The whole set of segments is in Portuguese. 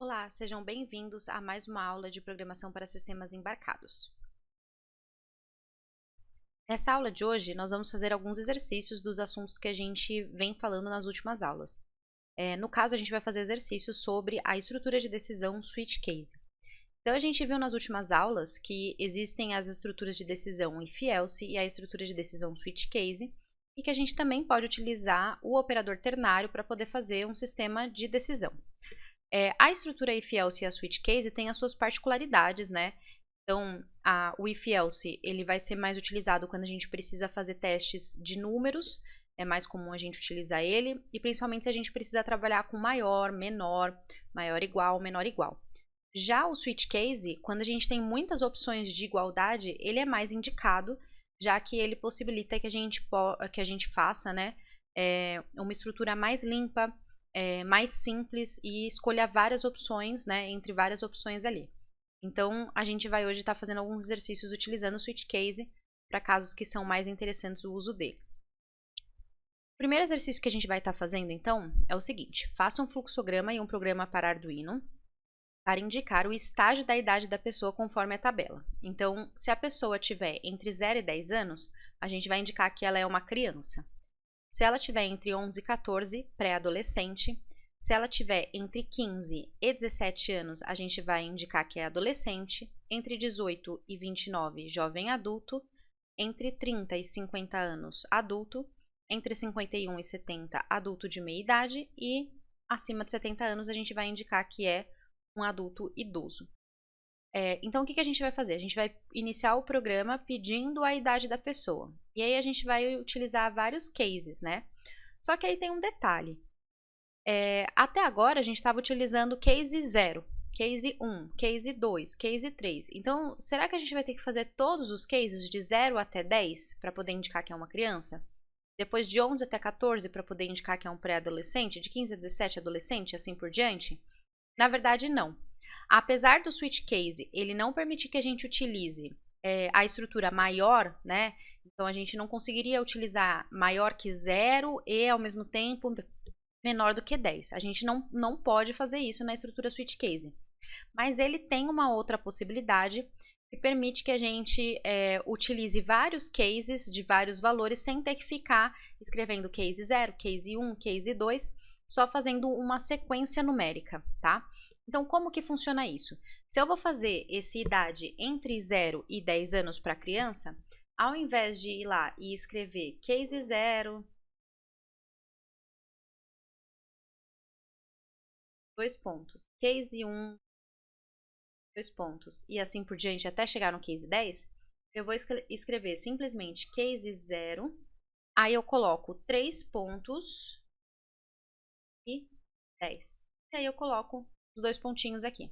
Olá, sejam bem-vindos a mais uma aula de programação para sistemas embarcados. Nessa aula de hoje, nós vamos fazer alguns exercícios dos assuntos que a gente vem falando nas últimas aulas. No caso, a gente vai fazer exercícios sobre a estrutura de decisão switch case. Então, a gente viu nas últimas aulas que existem as estruturas de decisão if-else e a estrutura de decisão switch case, e que a gente também pode utilizar o operador ternário para poder fazer um sistema de decisão. A estrutura if-else e a switch case têm as suas particularidades, né? Então, o if-else ele vai ser mais utilizado quando a gente precisa fazer testes de números, é mais comum a gente utilizar ele, e principalmente se a gente precisa trabalhar com maior, menor, maior igual, menor igual. Já o switch case, quando a gente tem muitas opções de igualdade, ele é mais indicado, já que ele possibilita que a gente faça, né, uma estrutura mais limpa, mais simples e escolha várias opções, né, entre várias opções ali. Então, a gente vai hoje estar fazendo alguns exercícios utilizando o switch case para casos que são mais interessantes o uso dele. O primeiro exercício que a gente vai estar fazendo, então, é o seguinte: faça um fluxograma e um programa para Arduino para indicar o estágio da idade da pessoa conforme a tabela. Então, se a pessoa tiver entre 0 e 10 anos, a gente vai indicar que ela é uma criança. Se ela tiver entre 11 e 14, pré-adolescente. Se ela tiver entre 15 e 17 anos, a gente vai indicar que é adolescente. Entre 18 e 29, jovem adulto. Entre 30 e 50 anos, adulto. Entre 51 e 70, adulto de meia idade. E acima de 70 anos, a gente vai indicar que é um adulto idoso. Então, o que a gente vai fazer? A gente vai iniciar o programa pedindo a idade da pessoa. E aí a gente vai utilizar vários cases, né? Só que aí tem um detalhe. Até agora a gente estava utilizando case 0, case 1, case 2, case 3. Então, será que a gente vai ter que fazer todos os cases de 0 até 10 para poder indicar que é uma criança? Depois de 11 até 14 para poder indicar que é um pré-adolescente? De 15 a 17 adolescente, assim por diante? Na verdade, não. Apesar do switch case ele não permitir que a gente utilize a estrutura maior, né? Então a gente não conseguiria utilizar maior que 0 e ao mesmo tempo menor do que 10. A gente não pode fazer isso na estrutura switch case. Mas ele tem uma outra possibilidade que permite que a gente utilize vários cases de vários valores sem ter que ficar escrevendo case 0, case 1, case 2, só fazendo uma sequência numérica, tá? Então, como que funciona isso? Se eu vou fazer esse idade entre 0 e 10 anos para criança, ao invés de ir lá e escrever case 0, dois pontos, case 1, dois pontos, e assim por diante até chegar no case 10, eu vou escrever simplesmente case 0, aí eu coloco 3 pontos e 10. E aí eu coloco os dois pontinhos aqui.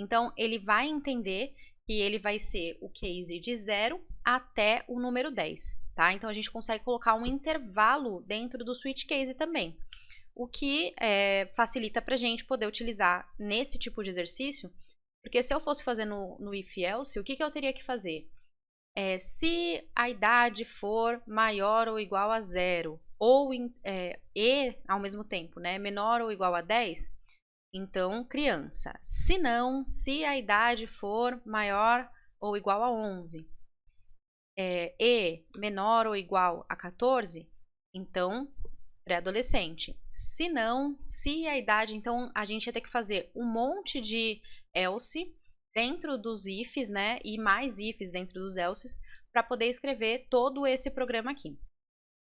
Então, ele vai entender que ele vai ser o case de 0 até o número 10, tá? Então, a gente consegue colocar um intervalo dentro do switch case também, o que facilita para a gente poder utilizar nesse tipo de exercício, porque se eu fosse fazer no if-else, o que eu teria que fazer? Se a idade for maior ou igual a 0, ou e ao mesmo tempo, né, menor ou igual a 10, então criança. Se não, se a idade for maior ou igual a 11, e menor ou igual a 14, então pré-adolescente. Se não, se a idade, então a gente ia ter que fazer um monte de else dentro dos ifs, né, e mais ifs dentro dos elses, para poder escrever todo esse programa aqui.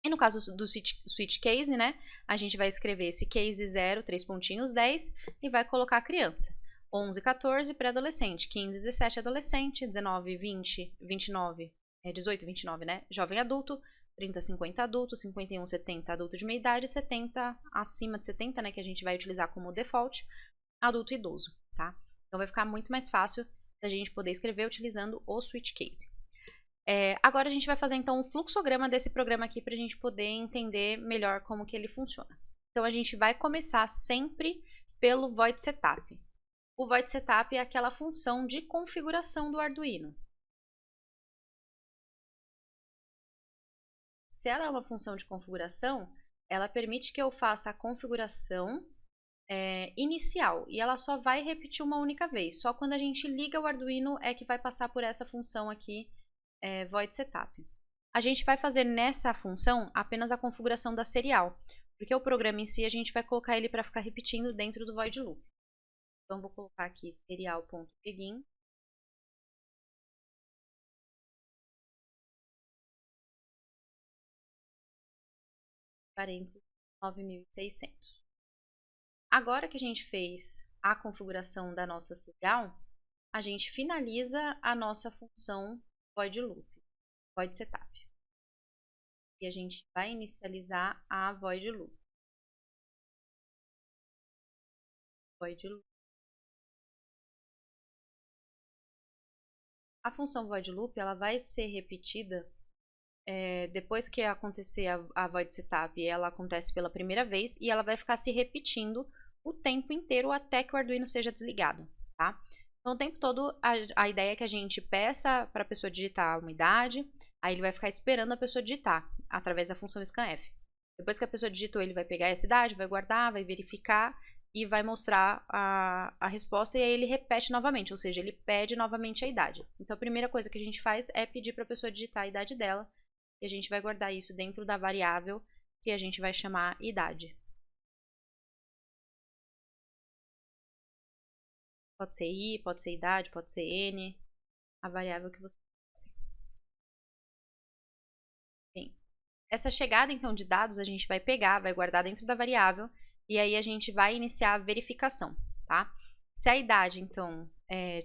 E no caso do switch case, né, a gente vai escrever esse case 0, 3 pontinhos, 10, e vai colocar a criança. 11, 14, pré-adolescente. 15, 17, adolescente. 19, 20, 29, 18, 29, né, jovem adulto. 30, 50, adulto. 51, 70, adulto de meia idade. 70, acima de 70, né, que a gente vai utilizar como default, adulto idoso, tá? Então vai ficar muito mais fácil da gente poder escrever utilizando o switch case. Agora a gente vai fazer então um fluxograma desse programa aqui para a gente poder entender melhor como que ele funciona. Então a gente vai começar sempre pelo void setup. O void setup é aquela função de configuração do Arduino. Se ela é uma função de configuração, ela permite que eu faça a configuração inicial e ela só vai repetir uma única vez. Só quando a gente liga o Arduino é que vai passar por essa função aqui, void setup. A gente vai fazer nessa função apenas a configuração da serial, porque o programa em si a gente vai colocar ele para ficar repetindo dentro do void loop. Então vou colocar aqui serial.begin. Parênteses 9600. Agora que a gente fez a configuração da nossa serial, a gente finaliza a nossa função void loop, void setup. E a gente vai inicializar a void loop. Void loop. A função void loop ela vai ser repetida depois que acontecer a void setup, ela acontece pela primeira vez e ela vai ficar se repetindo o tempo inteiro até que o Arduino seja desligado, tá? Então, o tempo todo, a ideia é que a gente peça para a pessoa digitar uma idade, aí ele vai ficar esperando a pessoa digitar, através da função scanf. Depois que a pessoa digitou, ele vai pegar essa idade, vai guardar, vai verificar e vai mostrar a resposta, e aí ele repete novamente, ou seja, ele pede novamente a idade. Então, a primeira coisa que a gente faz é pedir para a pessoa digitar a idade dela, e a gente vai guardar isso dentro da variável que a gente vai chamar idade. Pode ser i, pode ser idade, pode ser n, a variável que você tem. Essa chegada, então, de dados a gente vai pegar, vai guardar dentro da variável, e aí a gente vai iniciar a verificação, tá? Se a idade, então,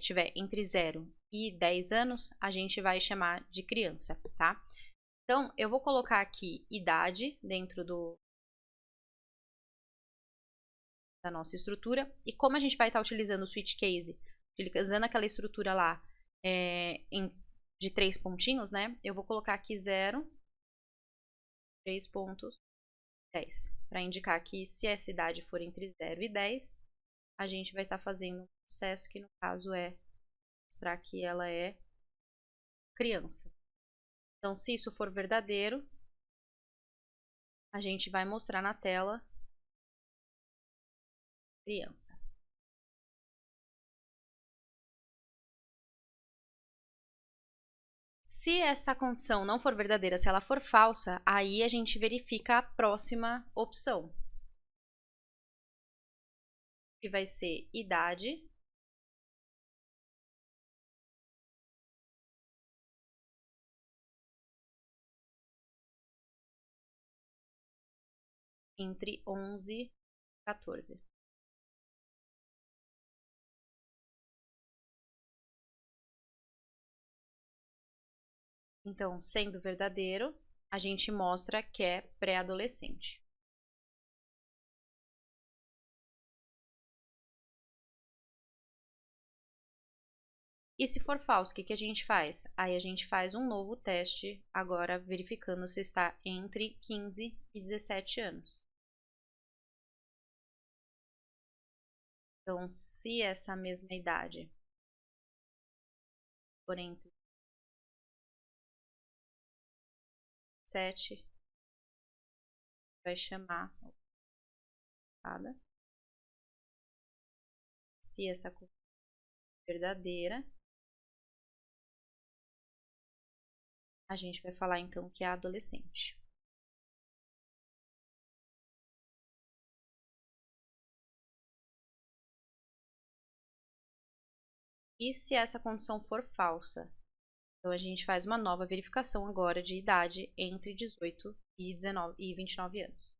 tiver entre 0 e 10 anos, a gente vai chamar de criança, tá? Então, eu vou colocar aqui idade dentro da nossa estrutura. E como a gente vai estar utilizando o switch case, utilizando aquela estrutura lá de 3 pontinhos, né? Eu vou colocar aqui 0, 3 pontos, 10. Para indicar que se essa idade for entre 0 e 10, a gente vai estar fazendo um processo que no caso é mostrar que ela é criança. Então, se isso for verdadeiro, a gente vai mostrar na tela criança. Se essa condição não for verdadeira, se ela for falsa, aí a gente verifica a próxima opção, que vai ser idade entre 11 e 14. Então, sendo verdadeiro, a gente mostra que é pré-adolescente. E se for falso, o que a gente faz? Aí a gente faz um novo teste, agora verificando se está entre 15 e 17 anos. Então, se essa mesma idade for entre 7, vai chamar se essa é verdadeira, a gente vai falar então que é adolescente. E se essa condição for falsa? Então a gente faz uma nova verificação agora de idade entre 18 e 29 anos.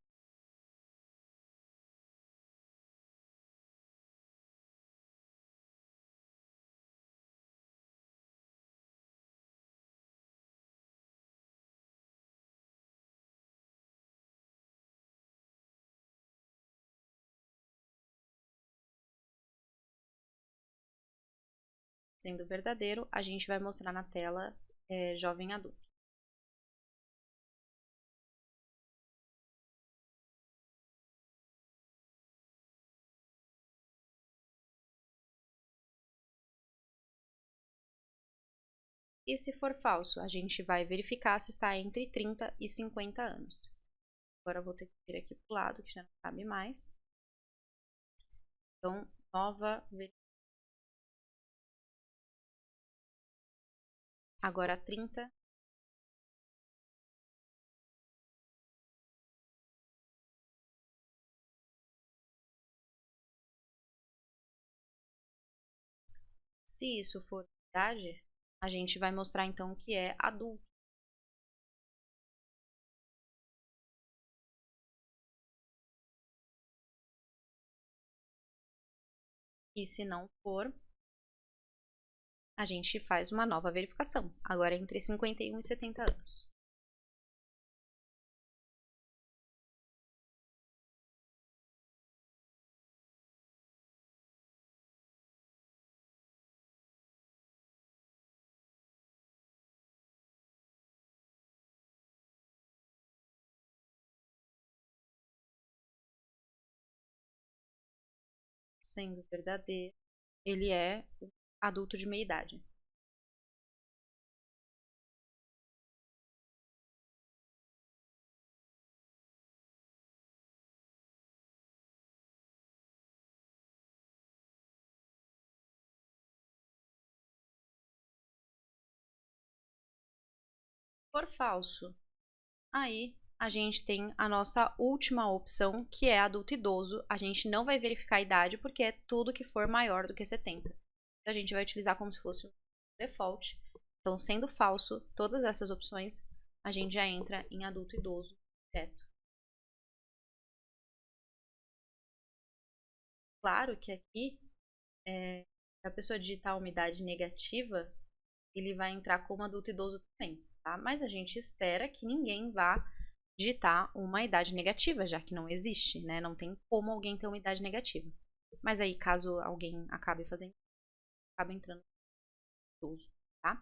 Sendo verdadeiro, a gente vai mostrar na tela jovem adulto. E se for falso, a gente vai verificar se está entre 30 e 50 anos. Agora eu vou ter que vir aqui para o lado, que já não cabe mais. Então, nova verificação. Agora 30. Se isso for verdade, a gente vai mostrar então que é adulto. E se não for, a gente faz uma nova verificação. Agora entre 51 e 70 anos. Sendo verdadeiro, ele é adulto de meia idade. For falso, aí a gente tem a nossa última opção, que é adulto idoso. A gente não vai verificar a idade, porque é tudo que for maior do que 70. Então, a gente vai utilizar como se fosse um default. Então, sendo falso, todas essas opções, a gente já entra em adulto idoso direto. Claro que aqui, se a pessoa digitar uma idade negativa, ele vai entrar como adulto idoso também, tá? Mas a gente espera que ninguém vá digitar uma idade negativa, já que não existe, né? Não tem como alguém ter uma idade negativa. Mas aí, caso alguém acabe fazendo, acaba entrando no idoso, tá?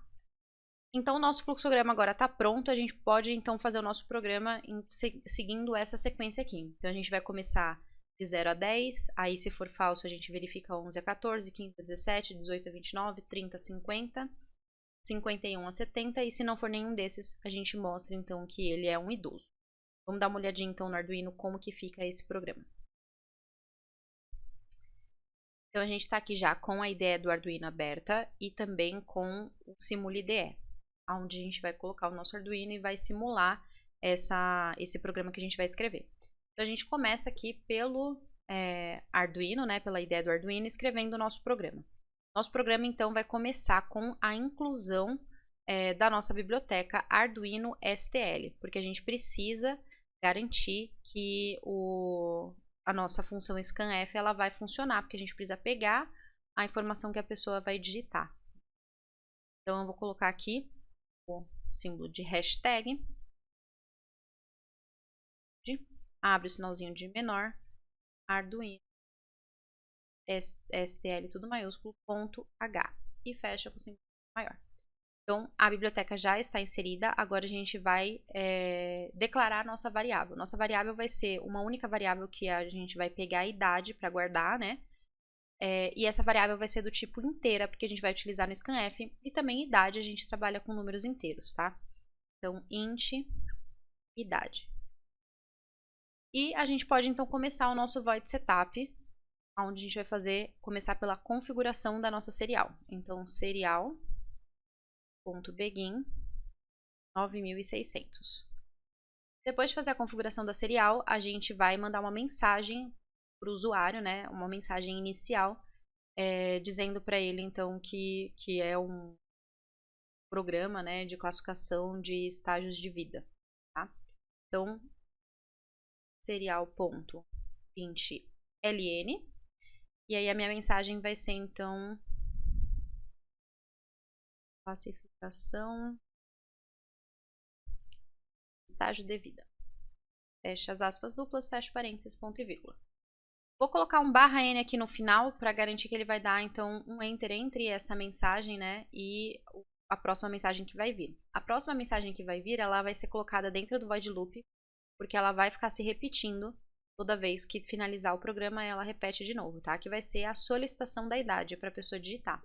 Então, o nosso fluxograma agora está pronto. A gente pode, então, fazer o nosso programa seguindo essa sequência aqui. Então, a gente vai começar de 0 a 10. Aí, se for falso, a gente verifica 11 a 14, 15 a 17, 18 a 29, 30 a 50, 51 a 70. E se não for nenhum desses, a gente mostra, então, que ele é um idoso. Vamos dar uma olhadinha, então, no Arduino, como que fica esse programa. Então, a gente está aqui já com a ideia do Arduino aberta e também com o Simula IDE, onde a gente vai colocar o nosso Arduino e vai simular esse programa que a gente vai escrever. Então, a gente começa aqui pelo Arduino, né, pela ideia do Arduino, escrevendo o nosso programa. Nosso programa, então, vai começar com a inclusão da nossa biblioteca Arduino STL, porque a gente precisa garantir que a nossa função scanf ela vai funcionar, porque a gente precisa pegar a informação que a pessoa vai digitar. Então, eu vou colocar aqui o símbolo de hashtag, abre o sinalzinho de menor, Arduino, STL tudo maiúsculo, .h, e fecha com o símbolo maior. Então, a biblioteca já está inserida, agora a gente vai declarar a nossa variável. Nossa variável vai ser uma única variável que a gente vai pegar a idade para guardar, né? E essa variável vai ser do tipo inteira, porque a gente vai utilizar no scanf, e também idade, a gente trabalha com números inteiros, tá? Então, int idade. E a gente pode, então, começar o nosso void setup, onde a gente vai começar pela configuração da nossa serial. Então, serial.begin 9600. Depois de fazer a configuração da serial, a gente vai mandar uma mensagem para o usuário, né? Uma mensagem inicial, dizendo para ele, então, que é um programa, né, de classificação de estágios de vida, tá? Então, serial.println, e aí a minha mensagem vai ser, então, classificação estágio de vida. Fecha as aspas duplas, fecha parênteses, ponto e vírgula. Vou colocar um /n aqui no final para garantir que ele vai dar, então, um enter entre essa mensagem, né, e a próxima mensagem que vai vir. A próxima mensagem que vai vir, ela vai ser colocada dentro do void loop, porque ela vai ficar se repetindo toda vez que finalizar o programa, ela repete de novo, tá? Que vai ser a solicitação da idade para a pessoa digitar.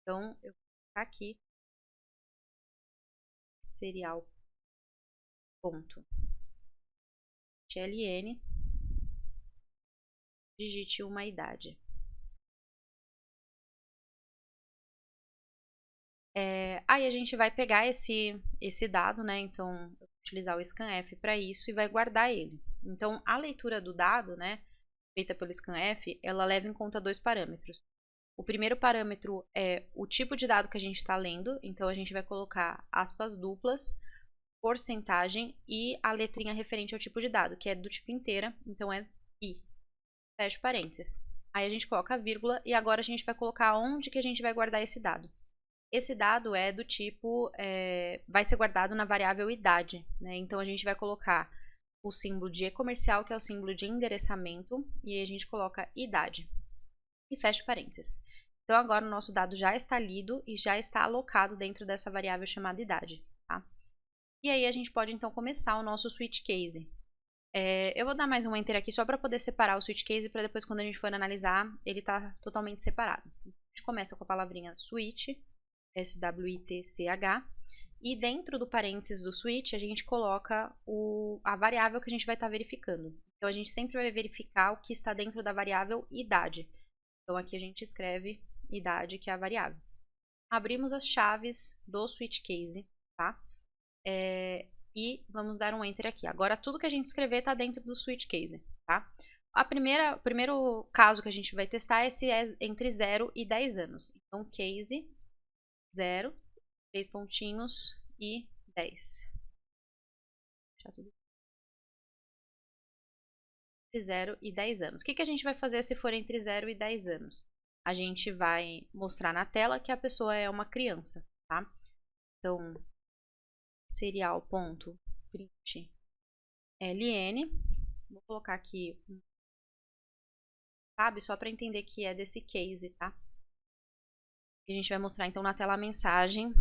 Então, eu vou colocar aqui serial.tln, digite uma idade. Aí a gente vai pegar esse dado, né? Então, eu vou utilizar o scanf para isso e vai guardar ele. Então, a leitura do dado, né, feita pelo scanf, ela leva em conta dois parâmetros. O primeiro parâmetro é o tipo de dado que a gente está lendo, então a gente vai colocar aspas duplas, porcentagem e a letrinha referente ao tipo de dado, que é do tipo inteira, então é i, fecha parênteses. Aí a gente coloca a vírgula e agora a gente vai colocar onde que a gente vai guardar esse dado. Esse dado é do tipo, vai ser guardado na variável idade, né? Então a gente vai colocar o símbolo de e-comercial, que é o símbolo de endereçamento, e aí a gente coloca idade e fecha parênteses. Então agora o nosso dado já está lido e já está alocado dentro dessa variável chamada idade, tá? E aí a gente pode então começar o nosso switch case. Eu vou dar mais um enter aqui só para poder separar o switch case, para depois quando a gente for analisar, ele tá totalmente separado. A gente começa com a palavrinha switch, S-W-I-T-C-H, e dentro do parênteses do switch a gente coloca a variável que a gente vai estar verificando. Então a gente sempre vai verificar o que está dentro da variável idade. Então aqui a gente escreve idade, que é a variável. Abrimos as chaves do switch case, tá? E vamos dar um enter aqui. Agora tudo que a gente escrever está dentro do switch case, tá? O primeiro caso que a gente vai testar é se é entre 0 e 10 anos. Então, case 0, 3 pontinhos e 10. Deixa tudo. Entre 0 e 10 anos. O que a gente vai fazer se for entre 0 e 10 anos? A gente vai mostrar na tela que a pessoa é uma criança, tá? Então, serial.print ln. Vou colocar aqui sabe, só para entender que é desse case, tá? E a gente vai mostrar então na tela a mensagem.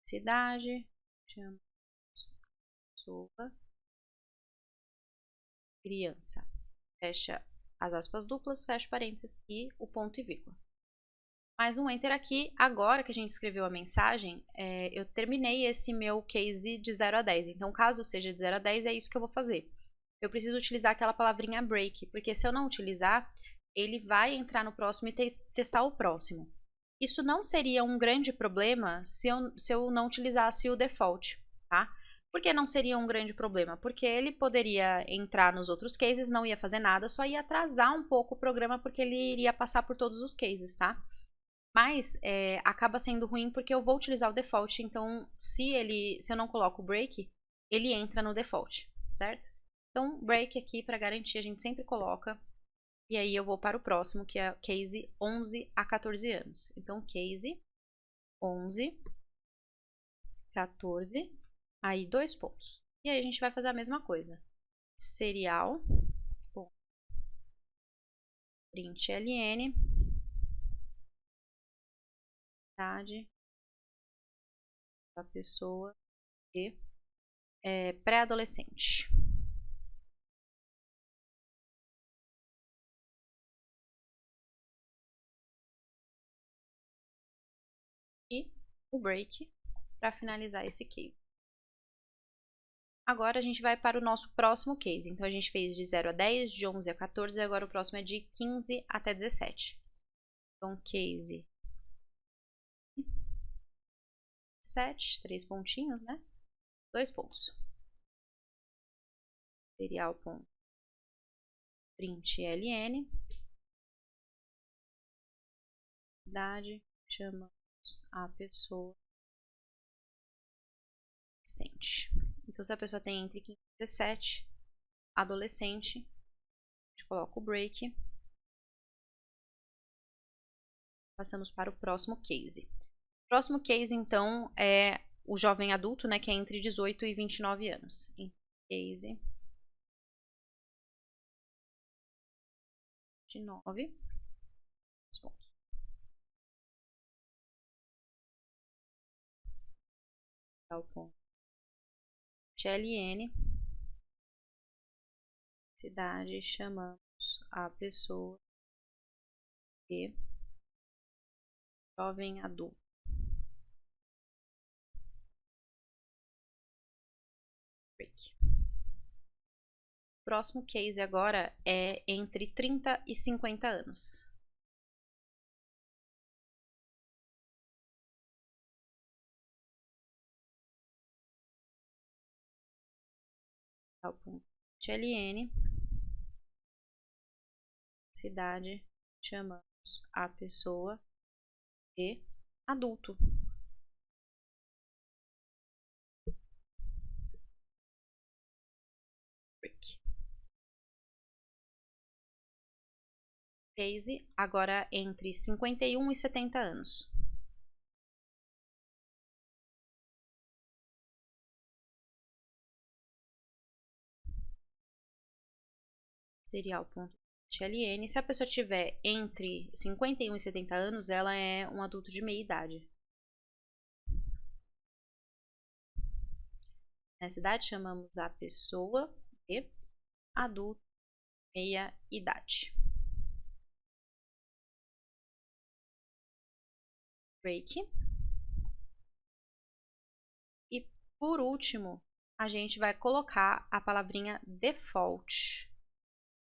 Cidade, chama pessoa, criança. Fecha as aspas duplas, fecha parênteses e o ponto e vírgula. Mais um enter aqui. Agora que a gente escreveu a mensagem, eu terminei esse meu case de 0 a 10. Então, caso seja de 0 a 10, é isso que eu vou fazer. Eu preciso utilizar aquela palavrinha break, porque se eu não utilizar, ele vai entrar no próximo e testar o próximo. Isso não seria um grande problema se eu não utilizasse o default, tá? Por que não seria um grande problema? Porque ele poderia entrar nos outros cases, não ia fazer nada, só ia atrasar um pouco o programa porque ele iria passar por todos os cases, tá? Mas acaba sendo ruim porque eu vou utilizar o default, então se eu não coloco o break, ele entra no default, certo? Então, break aqui para garantir a gente sempre coloca. E aí eu vou para o próximo, que é case 11 a 14 anos. Então, case 11, 14, aí 2 pontos. E aí a gente vai fazer a mesma coisa. Serial, print ln, idade da pessoa e pré-adolescente. E o break para finalizar esse case. Agora a gente vai para o nosso próximo case. Então a gente fez de 0 a 10, de 11 a 14 e agora o próximo é de 15 até 17. Então case 7, 3 pontinhos, né? 2 pontos. Serial.print ln, idade, chamamos a pessoa adolescente. Então, se a pessoa tem entre 15 e 17, adolescente, a gente coloca o break. Passamos para o próximo case. O próximo case, então, é o jovem adulto, né, que é entre 18 e 29 anos. Case de 9 pontos. ln, cidade, chamamos a pessoa de jovem adulto. Break. O próximo case agora é entre 30 e 50 anos. serial.ln, cidade, chamamos a pessoa de adulto. Case agora entre 51 e 70 anos. Serial.ln. Se a pessoa tiver entre 51 e 70 anos, ela é um adulto de meia idade. Nessa idade, chamamos a pessoa de adulto de meia idade. Break. E por último, a gente vai colocar a palavrinha default.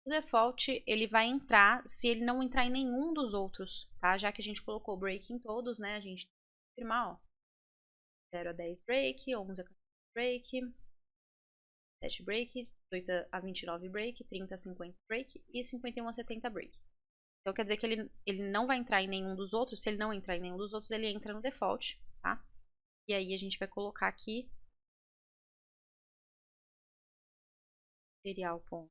O default, ele vai entrar se ele não entrar em nenhum dos outros, tá? Já que a gente colocou break em todos, né? A gente tem que confirmar, ó. 0 a 10 break, 11 a 14 break, 7 break, 18 a 29 break, 30 a 50 break e 51 a 70 break. Então quer dizer que ele não vai entrar em nenhum dos outros. Se ele não entrar em nenhum dos outros, ele entra no default, tá? E aí a gente vai colocar aqui serial.ln,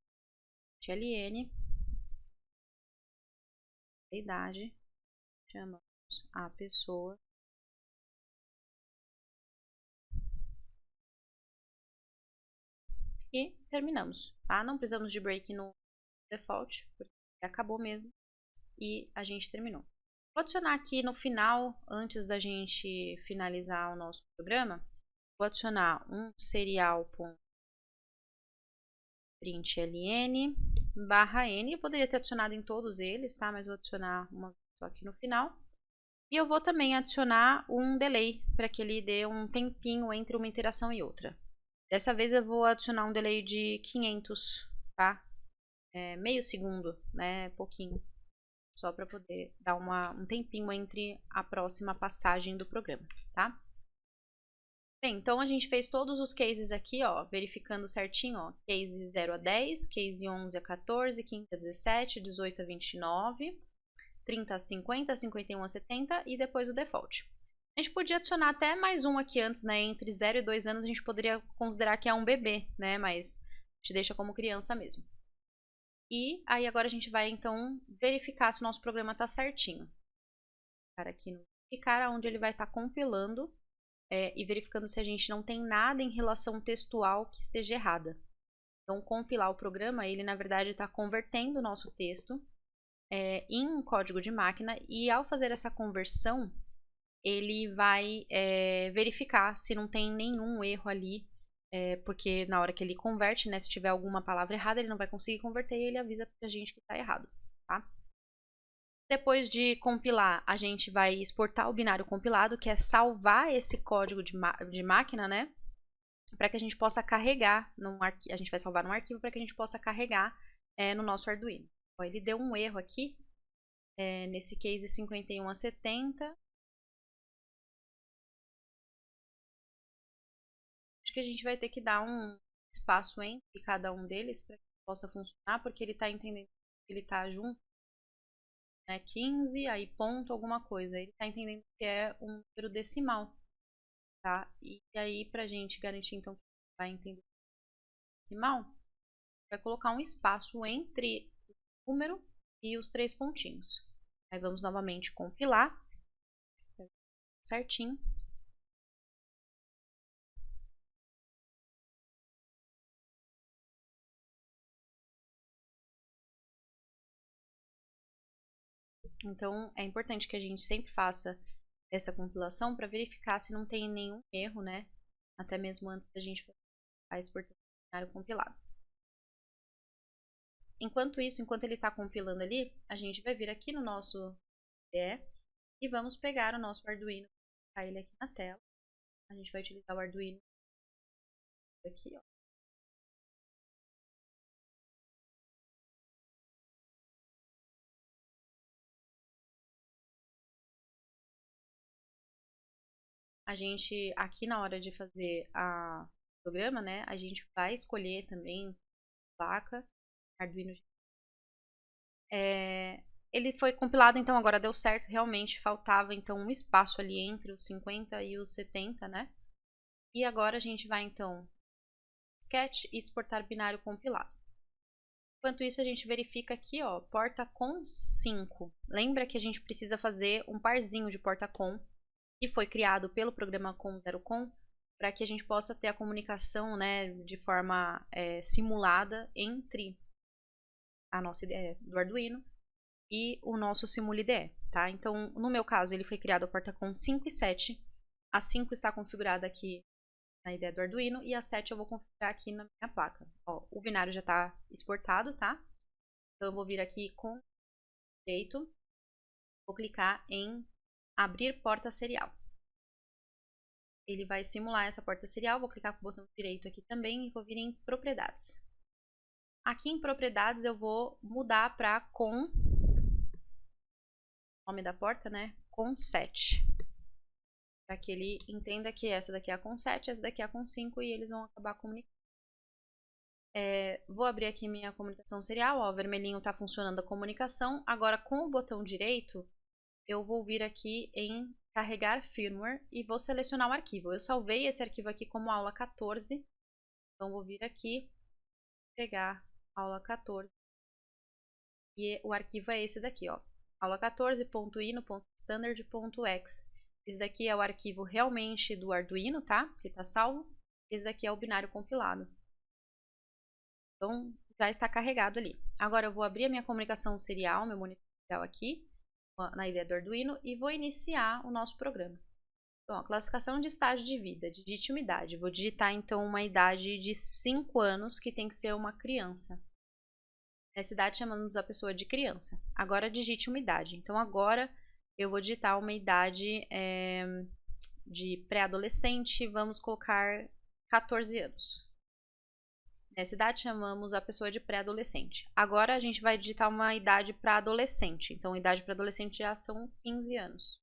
idade, chamamos a pessoa e terminamos, tá? Não precisamos de break no default, porque acabou mesmo e a gente terminou. Vou adicionar aqui no final, antes da gente finalizar o nosso programa, vou adicionar um serial.println /n. Eu poderia ter adicionado em todos eles, tá? Mas vou adicionar uma só aqui no final. E eu vou também adicionar um delay, para que ele dê um tempinho entre uma interação e outra. Dessa vez eu vou adicionar um delay de 500, tá? Meio segundo, né? Pouquinho. Só para poder dar um tempinho entre a próxima passagem do programa, tá? Bem, então a gente fez todos os cases aqui, ó, verificando certinho, ó, case 0 a 10, case 11 a 14, 15 a 17, 18 a 29, 30 a 50, 51 a 70 e depois o default. A gente podia adicionar até mais um aqui antes, né, entre 0 e 2 anos a gente poderia considerar que é um bebê, né, mas a gente deixa como criança mesmo. E aí agora a gente vai então verificar se o nosso programa está certinho. Para aqui no verificar, onde ele vai estar compilando e verificando se a gente não tem nada em relação textual que esteja errada. Então, compilar o programa, ele na verdade está convertendo o nosso texto em um código de máquina e ao fazer essa conversão, ele vai verificar se não tem nenhum erro ali, porque na hora que ele converte, né, se tiver alguma palavra errada, ele não vai conseguir converter e ele avisa pra gente que está errado, tá? Depois de compilar, a gente vai exportar o binário compilado, que é salvar esse código de máquina, né? Para que a gente possa carregar num arquivo. A gente vai salvar num arquivo para que a gente possa carregar no nosso Arduino. Ó, ele deu um erro aqui, nesse case 51 a 70. Acho que a gente vai ter que dar um espaço entre cada um deles para que possa funcionar, porque ele está entendendo que ele está junto. 15, aí ponto alguma coisa. Ele está entendendo que é um número decimal, tá? E aí, pra gente garantir, então, que vai entender o decimal, vai colocar um espaço entre o número e os 3 pontinhos. Aí vamos novamente compilar, certinho. Então, é importante que a gente sempre faça essa compilação para verificar se não tem nenhum erro, né? Até mesmo antes da gente fazer a exportação do binário compilado. Enquanto isso, enquanto ele está compilando ali, a gente vai vir aqui no nosso IDE e vamos pegar o nosso Arduino, colocar ele aqui na tela. A gente vai utilizar o Arduino aqui, ó. A gente, aqui na hora de fazer a programa, né, a gente vai escolher também placa, Arduino. Ele foi compilado, então agora deu certo, realmente faltava então um espaço ali entre os 50 e os 70, né? E agora a gente vai então sketch e exportar binário compilado. Enquanto isso a gente verifica aqui, ó, porta com 5. Lembra que a gente precisa fazer um parzinho de porta com, que foi criado pelo programa com0com, para que a gente possa ter a comunicação, né, de forma simulada entre a nossa IDE do Arduino e o nosso Simula IDE, tá? Então, no meu caso, ele foi criado a porta com 5 e 7. A 5 está configurada aqui na IDE do Arduino e a 7 eu vou configurar aqui na minha placa. Ó, o binário já está exportado, tá? Então, eu vou vir aqui com direito, vou clicar em abrir porta serial. Ele vai simular essa porta serial, vou clicar com o botão direito aqui também e vou vir em propriedades. Aqui em propriedades eu vou mudar para com, nome da porta, né, com 7. Para que ele entenda que essa daqui é a com 7, essa daqui é a com 5 e eles vão acabar comunicando. Vou abrir aqui minha comunicação serial, ó, vermelhinho está funcionando a comunicação. Agora com o botão direito eu vou vir aqui em carregar firmware e vou selecionar o arquivo. Eu salvei esse arquivo aqui como aula 14, então vou vir aqui, pegar aula 14 e o arquivo é esse daqui, ó, aula 14.ino.standard.x. Esse daqui é o arquivo realmente do Arduino, tá? Que está salvo. Esse daqui é o binário compilado. Então, já está carregado ali. Agora eu vou abrir a minha comunicação serial, meu monitor serial aqui, na IDE do Arduino, e vou iniciar o nosso programa. Então, a classificação de estágio de vida, digite uma idade. Vou digitar, então, uma idade de 5 anos, que tem que ser uma criança. Nessa idade, chamamos a pessoa de criança. Agora, digite uma idade. Então, agora, eu vou digitar uma idade de pré-adolescente. Vamos colocar 14 anos. Nessa idade, chamamos a pessoa de pré-adolescente. Agora, a gente vai digitar uma idade para adolescente. Então, idade para adolescente já são 15 anos.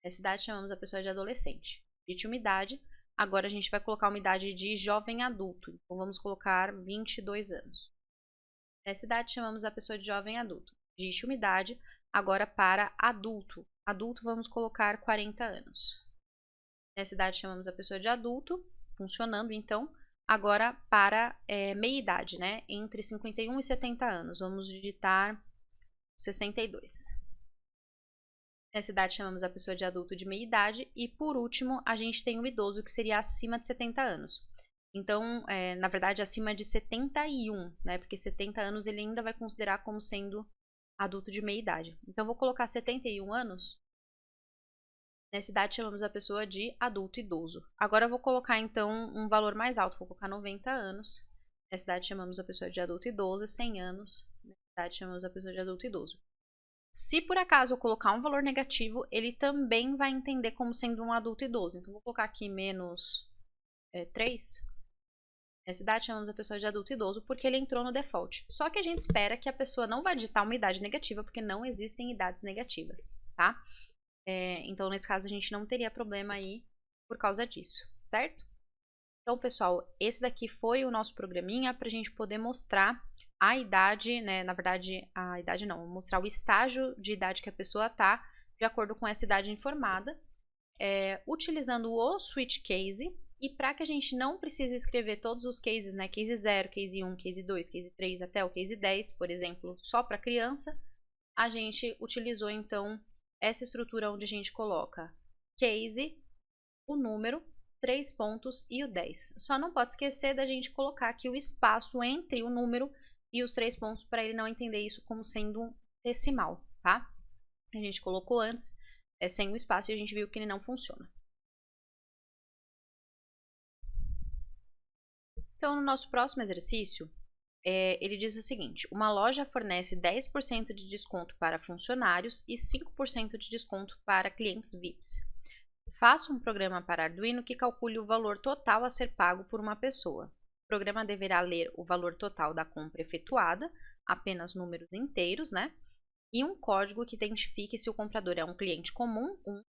Nessa idade, chamamos a pessoa de adolescente. Digite uma idade. Agora, a gente vai colocar uma idade de jovem adulto. Então, vamos colocar 22 anos. Nessa idade, chamamos a pessoa de jovem adulto. Digite uma idade. Agora, para adulto. Adulto, vamos colocar 40 anos. Nessa idade, chamamos a pessoa de adulto. Funcionando, então. Agora, para meia-idade, né? Entre 51 e 70 anos. Vamos digitar 62. Nessa idade, chamamos a pessoa de adulto de meia-idade. E, por último, a gente tem o idoso, que seria acima de 70 anos. Então, na verdade, acima de 71, né? Porque 70 anos ele ainda vai considerar como sendo adulto de meia-idade. Então, vou colocar 71 anos. Nessa idade, chamamos a pessoa de adulto idoso. Agora, eu vou colocar, então, um valor mais alto. Vou colocar 90 anos. Nessa idade, chamamos a pessoa de adulto idoso. 100 anos. Nessa idade, chamamos a pessoa de adulto idoso. Se, por acaso, eu colocar um valor negativo, ele também vai entender como sendo um adulto idoso. Então, vou colocar aqui menos 3. Nessa idade, chamamos a pessoa de adulto idoso porque ele entrou no default. Só que a gente espera que a pessoa não vai digitar uma idade negativa, porque não existem idades negativas, tá? Então, nesse caso, a gente não teria problema aí por causa disso, certo? Então, pessoal, esse daqui foi o nosso programinha para a gente poder mostrar a idade, né? Na verdade, a idade não, mostrar o estágio de idade que a pessoa tá, de acordo com essa idade informada, utilizando o switch case. E para que a gente não precise escrever todos os cases, né? Case 0, case 1, case 2, case 3, até o case 10, por exemplo, só para criança, a gente utilizou, então, essa estrutura onde a gente coloca case, o número, 3 pontos e o 10. Só não pode esquecer da gente colocar aqui o espaço entre o número e os 3 pontos para ele não entender isso como sendo um decimal, tá? A gente colocou antes sem o espaço e a gente viu que ele não funciona. Então, no nosso próximo exercício, ele diz o seguinte: uma loja fornece 10% de desconto para funcionários e 5% de desconto para clientes VIPs. Faça um programa para Arduino que calcule o valor total a ser pago por uma pessoa. O programa deverá ler o valor total da compra efetuada, apenas números inteiros, né? E um código que identifique se o comprador é um cliente comum, 1,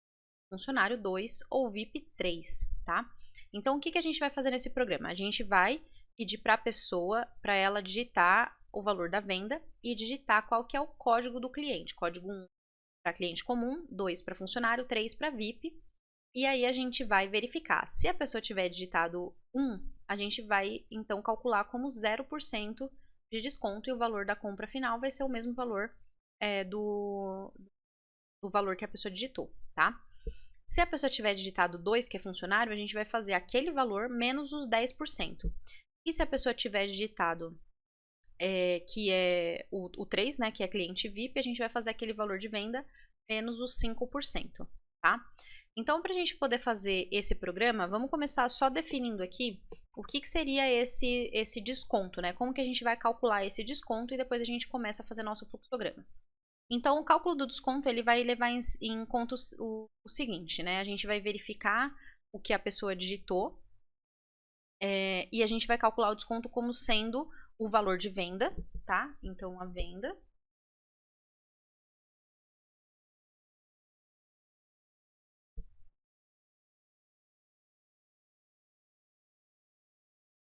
funcionário 2 ou VIP 3, tá? Então, o que a gente vai fazer nesse programa? A gente vai pedir para a pessoa, para ela digitar o valor da venda e digitar qual que é o código do cliente. Código 1 para cliente comum, 2 para funcionário, 3 para VIP. E aí a gente vai verificar. Se a pessoa tiver digitado 1, a gente vai então calcular como 0% de desconto e o valor da compra final vai ser o mesmo valor do valor que a pessoa digitou, tá? Se a pessoa tiver digitado 2, que é funcionário, a gente vai fazer aquele valor menos os 10%. E se a pessoa tiver digitado que é o 3, né, que é cliente VIP, a gente vai fazer aquele valor de venda menos os 5%, tá? Então, para a gente poder fazer esse programa, vamos começar só definindo aqui o que seria esse desconto, né? Como que a gente vai calcular esse desconto e depois a gente começa a fazer nosso fluxograma. Então, o cálculo do desconto, ele vai levar em conta o seguinte, né? A gente vai verificar o que a pessoa digitou e a gente vai calcular o desconto como sendo o valor de venda, tá? Então, a venda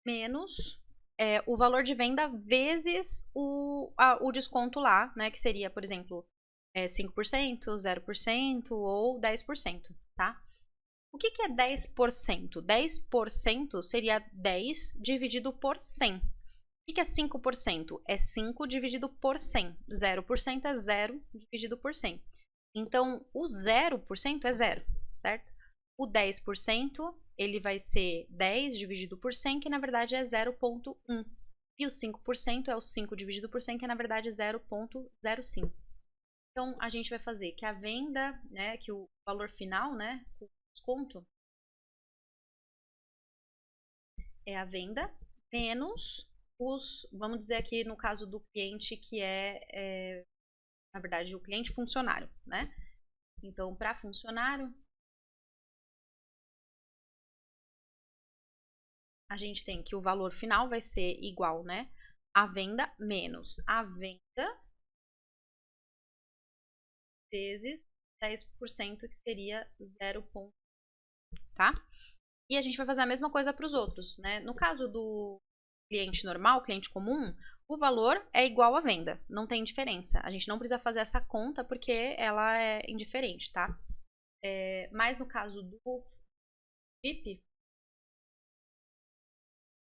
menos o valor de venda vezes o desconto lá, né? Que seria, por exemplo, 5%, 0% ou 10%, tá? O que é 10%? 10% seria 10 dividido por 100. O que é 5%? É 5 dividido por 100. 0% é 0 dividido por 100. Então, o 0% é 0, certo? O 10%, ele vai ser 10 dividido por 100, que na verdade é 0,1. E o 5% é o 5 dividido por 100, que na verdade é 0,05. Então, a gente vai fazer que a venda, né, que o valor final, né, o desconto, é a venda menos vamos dizer aqui no caso do cliente que na verdade, o cliente funcionário, né? Então, para funcionário, a gente tem que o valor final vai ser igual, né? A venda menos a venda vezes 10%, que seria 0, tá? E a gente vai fazer a mesma coisa para os outros, né? No caso do cliente normal, cliente comum, o valor é igual à venda, não tem diferença. A gente não precisa fazer essa conta porque ela é indiferente, tá? Mas no caso do VIP,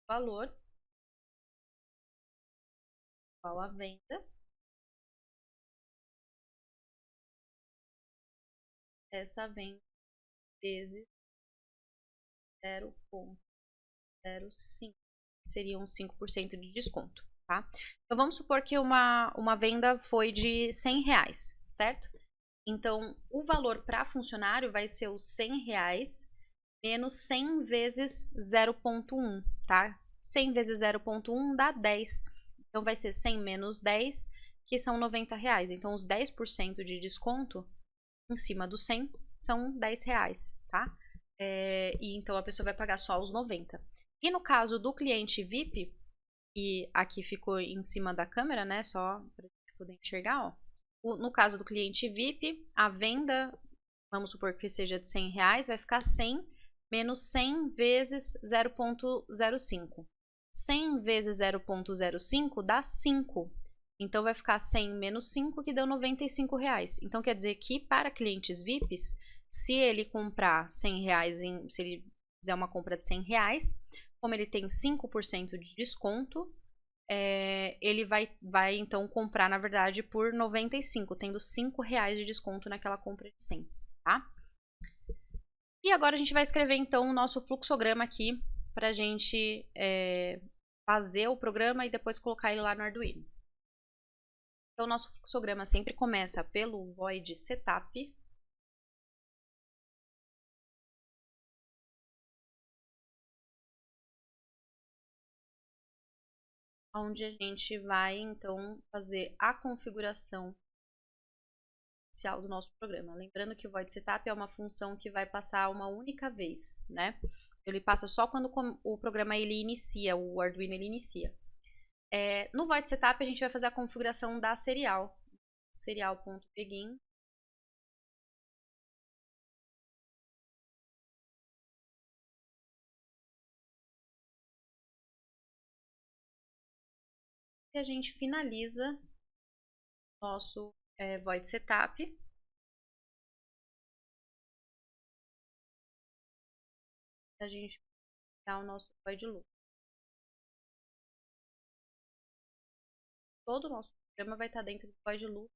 o valor igual à venda, essa venda vezes 0,05, seriam 5% de desconto, tá? Então vamos supor que uma venda foi de R$100, certo? Então, o valor para funcionário vai ser os R$100 menos 100 vezes 0,1, tá? 100 vezes 0,1 dá 10. Então, vai ser 100 menos 10, que são R$90. Então, os 10% de desconto em cima do 100 são R$10, tá? E então, a pessoa vai pagar só os 90. E no caso do cliente VIP, que aqui ficou em cima da câmera, né? Só para poder enxergar, ó. No caso do cliente VIP, a venda, vamos supor que seja de R$100, vai ficar 100 menos 100 vezes 0,05. 100 vezes 0,05 dá 5. Então, vai ficar 100 menos 5, que deu R$95. Então, quer dizer que para clientes VIPs, se ele comprar R$100, se ele fizer uma compra de R$100, como ele tem 5% de desconto, ele vai então comprar, na verdade, por 95, tendo R$5 de desconto naquela compra de 100, tá? E agora a gente vai escrever então o nosso fluxograma aqui pra gente fazer o programa e depois colocar ele lá no Arduino. Então, o nosso fluxograma sempre começa pelo void setup, onde a gente vai então fazer a configuração inicial do nosso programa. Lembrando que o void setup é uma função que vai passar uma única vez, né? Ele passa só quando o programa ele inicia, o Arduino ele inicia. No void setup a gente vai fazer a configuração da serial, serial.begin. E a gente finaliza nosso void setup. A gente dá o nosso void loop. Todo o nosso programa vai estar dentro do void loop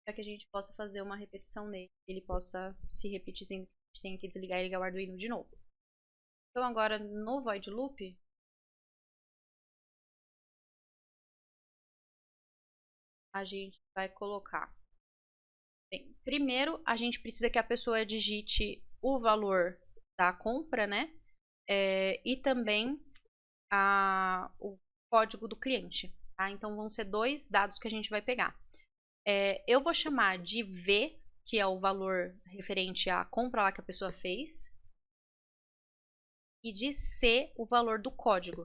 para que a gente possa fazer uma repetição nele, ele possa se repetir sem que a gente tenha que desligar e ligar o Arduino de novo. Então agora no void loop, a gente vai colocar. Bem, primeiro a gente precisa que a pessoa digite o valor da compra, né? E também o código do cliente. Tá? Então vão ser dois dados que a gente vai pegar. Eu vou chamar de V, que é o valor referente à compra lá que a pessoa fez, e de C, o valor do código.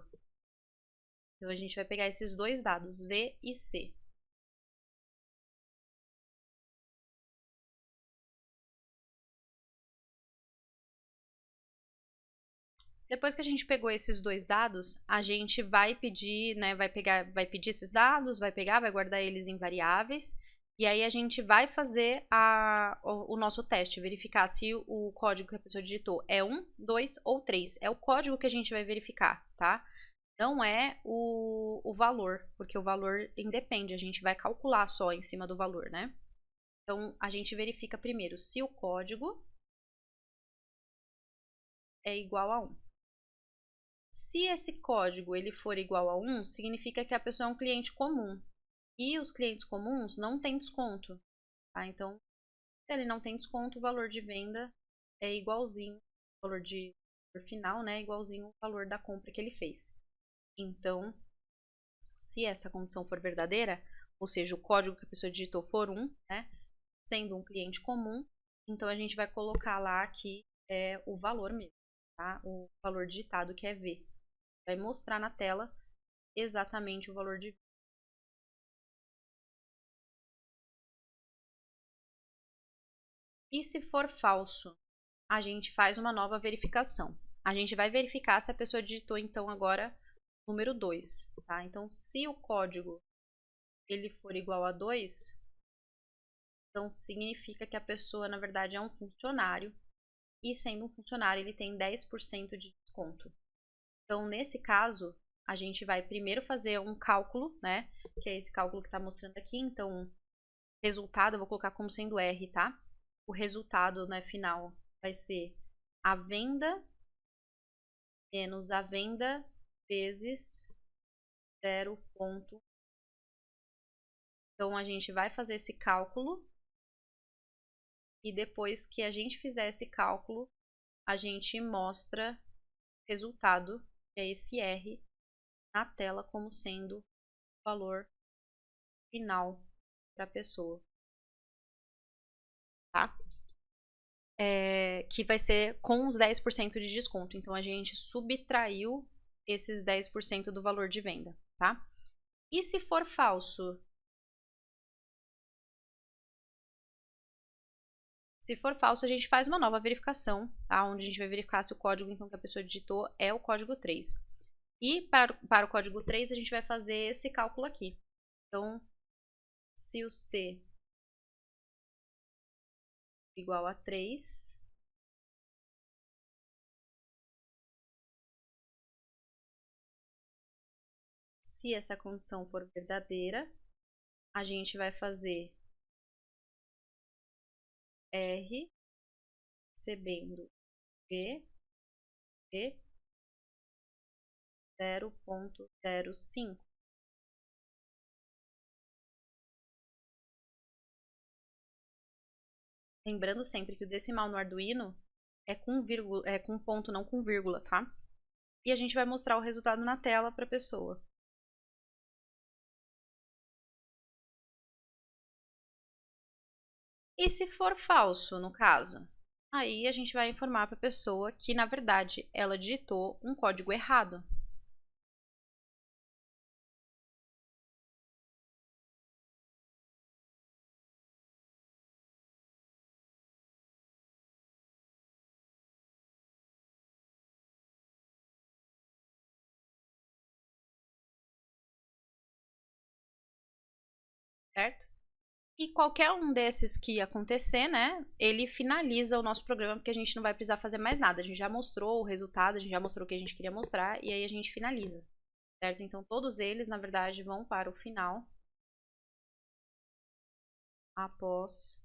Então a gente vai pegar esses dois dados, V e C. Depois que a gente pegou esses dois dados, a gente vai pedir, né, vai pedir esses dados, vai guardar eles em variáveis, e aí a gente vai fazer o nosso teste, verificar se o código que a pessoa digitou é 1, 2 ou 3. É o código que a gente vai verificar, tá? Não é o valor, porque o valor independe, a gente vai calcular só em cima do valor, né? Então, a gente verifica primeiro se o código é igual a 1. Se esse código ele for igual a 1, significa que a pessoa é um cliente comum. E os clientes comuns não têm desconto. Tá? Então, se ele não tem desconto, o valor de venda é igualzinho, o valor de final, né, é igualzinho ao valor da compra que ele fez. Então, se essa condição for verdadeira, ou seja, o código que a pessoa digitou for 1, né, sendo um cliente comum, então a gente vai colocar lá que é o valor mesmo, tá? O valor digitado que é V. Vai mostrar na tela exatamente o valor de V. E se for falso, a gente faz uma nova verificação. A gente vai verificar se a pessoa digitou então agora número 2, tá? Então, se o código ele for igual a 2, então significa que a pessoa na verdade é um funcionário e sendo um funcionário ele tem 10% de desconto. Então, nesse caso, a gente vai primeiro fazer um cálculo, né? Que é esse cálculo que está mostrando aqui. Então, resultado eu vou colocar como sendo R, tá? O resultado, né, final vai ser a venda menos a venda vezes 0. Então, a gente vai fazer esse cálculo e depois que a gente fizer esse cálculo, a gente mostra o resultado, que é esse R, na tela como sendo o valor final para a pessoa, tá? Que vai ser com os 10% de desconto. Então, a gente subtraiu esses 10% do valor de venda, tá? E se for falso? Se for falso, a gente faz uma nova verificação, tá? Onde a gente vai verificar se o código então, que a pessoa digitou é o código 3. E para o código 3, a gente vai fazer esse cálculo aqui. Então, se o C igual a 3, se essa condição for verdadeira, a gente vai fazer R recebendo V 0,05. Lembrando sempre que o decimal no Arduino é com vírgula, é com ponto, não com vírgula, tá? E a gente vai mostrar o resultado na tela para a pessoa. E se for falso, no caso? Aí a gente vai informar para a pessoa que, na verdade, ela digitou um código errado. certo? E qualquer um desses que acontecer, né, ele finaliza o nosso programa, porque a gente não vai precisar fazer mais nada. A gente já mostrou o resultado, a gente já mostrou o que a gente queria mostrar, e aí a gente finaliza, certo? Então, todos eles, na verdade, vão para o final, após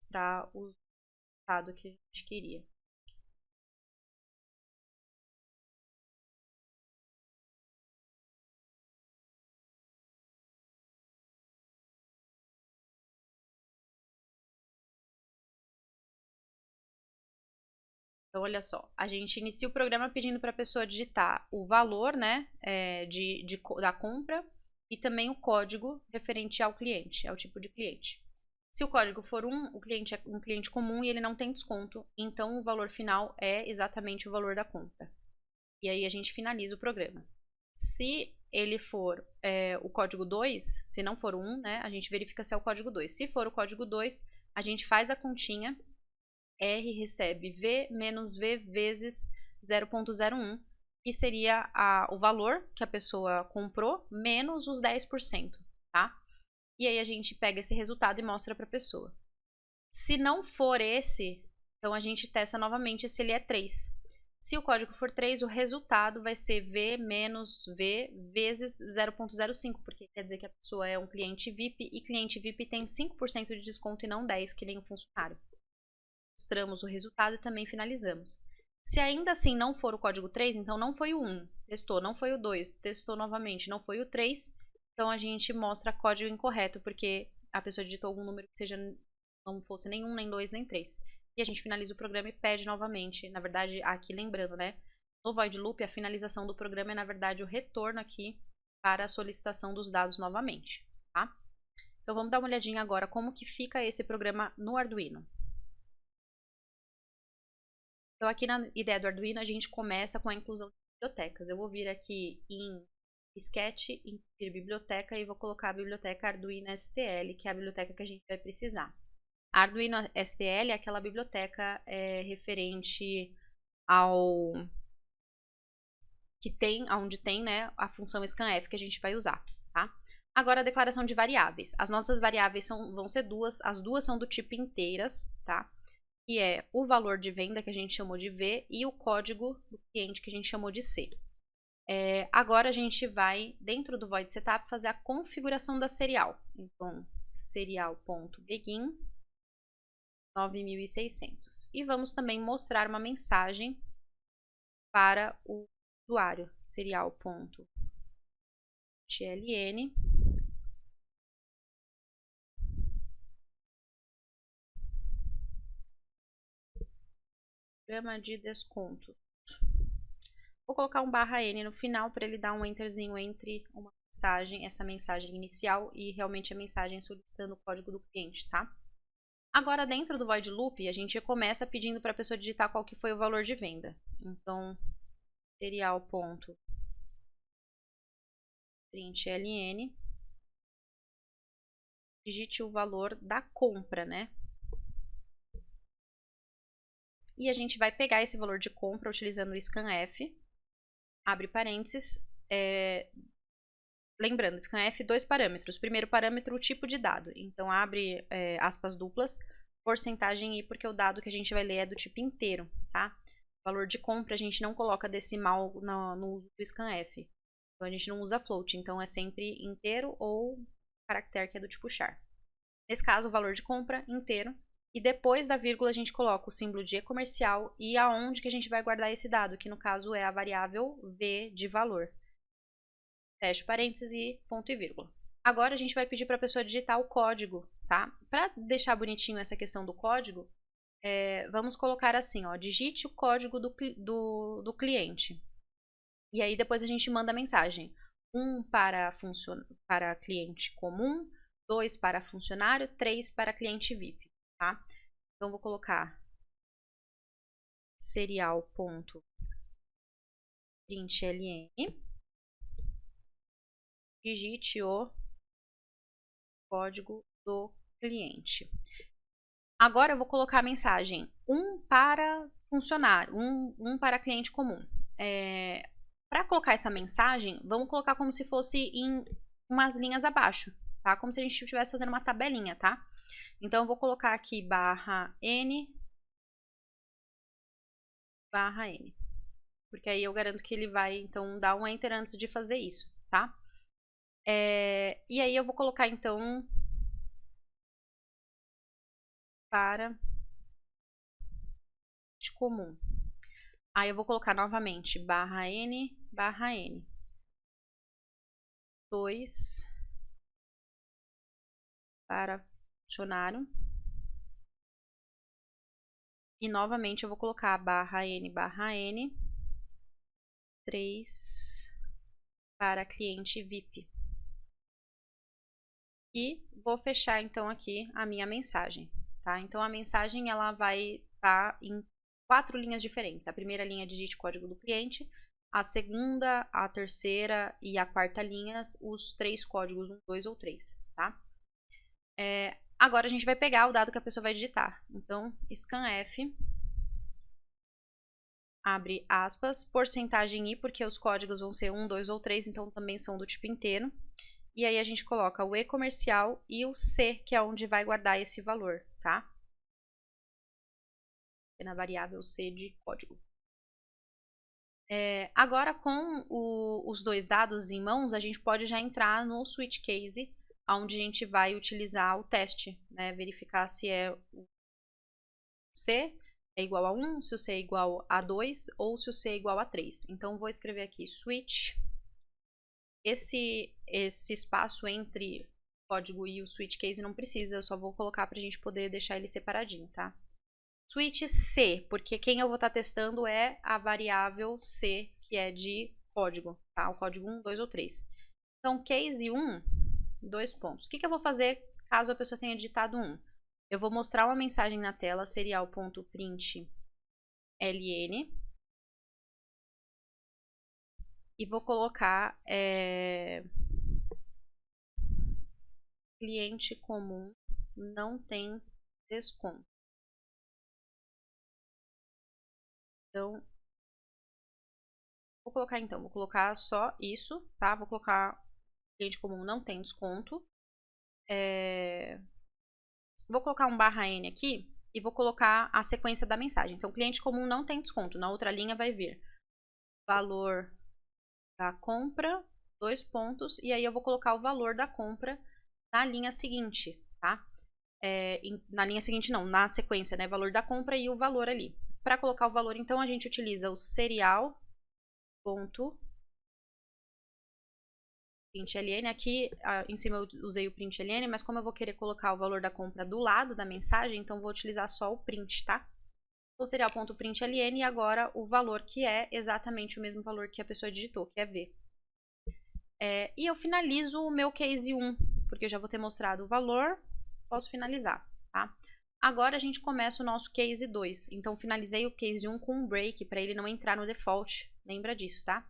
mostrar o resultado que a gente queria. Então, olha só, a gente inicia o programa pedindo para a pessoa digitar o valor, né, da compra e também o código referente ao cliente, ao tipo de cliente. Se o código for o cliente é um cliente comum e ele não tem desconto, então o valor final é exatamente o valor da compra. E aí a gente finaliza o programa. Se ele for o código 2, se não for o 1, né, a gente verifica se é o código 2. Se for o código 2, a gente faz a continha. R recebe V menos V vezes 0,01, que seria o valor que a pessoa comprou menos os 10%, tá? E aí a gente pega esse resultado e mostra para a pessoa. Se não for esse, então a gente testa novamente se ele é 3. Se o código for 3, o resultado vai ser V menos V vezes 0,05, porque quer dizer que a pessoa é um cliente VIP e cliente VIP tem 5% de desconto e não 10%, que nem o funcionário. Mostramos o resultado e também finalizamos. Se ainda assim não for o código 3, então não foi o 1, testou, não foi o 2, testou novamente, não foi o 3, então a gente mostra código incorreto, porque a pessoa digitou algum número que seja, não fosse nem 1, nem 2, nem 3. E a gente finaliza o programa e pede novamente. Na verdade, aqui lembrando, né? No void loop, a finalização do programa é, na verdade, o retorno aqui para a solicitação dos dados novamente, tá? Então vamos dar uma olhadinha agora como que fica esse programa no Arduino. Então, aqui na ideia do Arduino, a gente começa com a inclusão de bibliotecas. Eu vou vir aqui em Sketch, em biblioteca, e vou colocar a biblioteca Arduino STL, que é a biblioteca que a gente vai precisar. A Arduino STL é aquela biblioteca referente ao onde tem, né, a função scanf que a gente vai usar, tá? Agora a declaração de variáveis. As nossas variáveis vão ser duas, as duas são do tipo inteiras, tá? Que é o valor de venda, que a gente chamou de V, e o código do cliente, que a gente chamou de C. Agora a gente vai, dentro do void setup, fazer a configuração da serial. Então, serial.begin 9600. E vamos também mostrar uma mensagem para o usuário, serial.tln programa de desconto. Vou colocar um /n no final para ele dar um enterzinho entre uma mensagem, essa mensagem inicial e realmente a mensagem solicitando o código do cliente, tá? Agora, dentro do void loop, a gente começa pedindo para a pessoa digitar qual que foi o valor de venda. Então, serial.println digite o valor da compra, né? E a gente vai pegar esse valor de compra utilizando o scanf, abre parênteses, lembrando, scanf, dois parâmetros. Primeiro parâmetro, o tipo de dado. Então, abre aspas duplas, porcentagem i, porque o dado que a gente vai ler é do tipo inteiro, tá? Valor de compra, a gente não coloca decimal no uso do scanf. Então, a gente não usa float, então é sempre inteiro ou caractere que é do tipo char. Nesse caso, o valor de compra inteiro. E depois da vírgula, a gente coloca o símbolo de e-comercial e aonde que a gente vai guardar esse dado, que no caso é a variável v de valor. Fecha parênteses e ponto e vírgula. Agora a gente vai pedir para a pessoa digitar o código, tá? Para deixar bonitinho essa questão do código, vamos colocar assim, ó, digite o código do cliente. E aí depois a gente manda a mensagem. 1 para cliente comum, 2 para funcionário, 3 para cliente VIP, tá? Então vou colocar serial.println digite o código do cliente. Agora eu vou colocar a mensagem 1 para funcionário, 1 para cliente comum. Para colocar essa mensagem, vamos colocar como se fosse em umas linhas abaixo, tá? Como se a gente estivesse fazendo uma tabelinha, tá? Então, eu vou colocar aqui barra N, barra N. Porque aí eu garanto que ele vai, então, dar um enter antes de fazer isso, tá? E aí eu vou colocar, então, para de comum. Aí eu vou colocar novamente barra N, 2 para funcionário. E novamente eu vou colocar barra N, 3 para cliente VIP. E vou fechar então aqui a minha mensagem, tá? Então a mensagem ela vai estar em 4 linhas diferentes. A primeira linha digite o código do cliente, a segunda, a terceira e a quarta linhas, os 3 códigos, 1, 2 ou 3, tá? Agora a gente vai pegar o dado que a pessoa vai digitar. Então, scanf, abre aspas, porcentagem i, porque os códigos vão ser 1, 2 ou 3, então também são do tipo inteiro. E aí a gente coloca o E comercial e o C, que é onde vai guardar esse valor, tá? Na variável C de código. Agora, com os 2 dados em mãos, a gente pode já entrar no switch case, onde a gente vai utilizar o teste, né? Verificar se o C é igual a 1, se o C é igual a 2 ou se o C é igual a 3. Então, vou escrever aqui switch. Esse espaço entre o código e o switch case não precisa, eu só vou colocar para a gente poder deixar ele separadinho, tá? Switch C, porque quem eu vou estar testando é a variável C, que é de código, tá? O código 1, 2 ou 3. Então, case 1, 2 pontos. O que eu vou fazer caso a pessoa tenha digitado 1? Eu vou mostrar uma mensagem na tela, serial.print ln, e vou colocar cliente comum não tem desconto. Então, vou colocar só isso, tá? Vou colocar cliente comum não tem desconto. Vou colocar um barra N aqui e vou colocar a sequência da mensagem. Então, cliente comum não tem desconto. Na outra linha vai vir valor da compra, 2 pontos, e aí eu vou colocar o valor da compra na linha seguinte, tá? Na linha seguinte não, na sequência, né? Valor da compra e o valor ali. Para colocar o valor, então, a gente utiliza o serial ponto println. Aqui em cima eu usei o println, mas como eu vou querer colocar o valor da compra do lado da mensagem, então vou utilizar só o print, tá? Então, serial.println e agora o valor que é exatamente o mesmo valor que a pessoa digitou, que é V. E eu finalizo o meu case 1, porque eu já vou ter mostrado o valor, posso finalizar, tá? Agora a gente começa o nosso case 2. Então, finalizei o case 1 com um break para ele não entrar no default. Lembra disso, tá?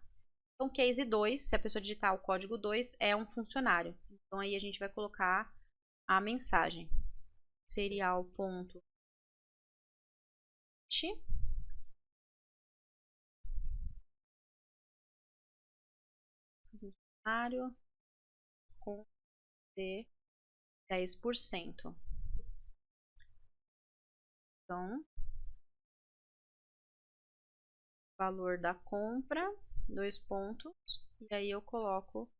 Então, case 2, se a pessoa digitar o código 2, é um funcionário. Então, aí a gente vai colocar a mensagem. Serial.print funcionário com de 10%. Então, valor da compra, 2 pontos, e aí eu coloco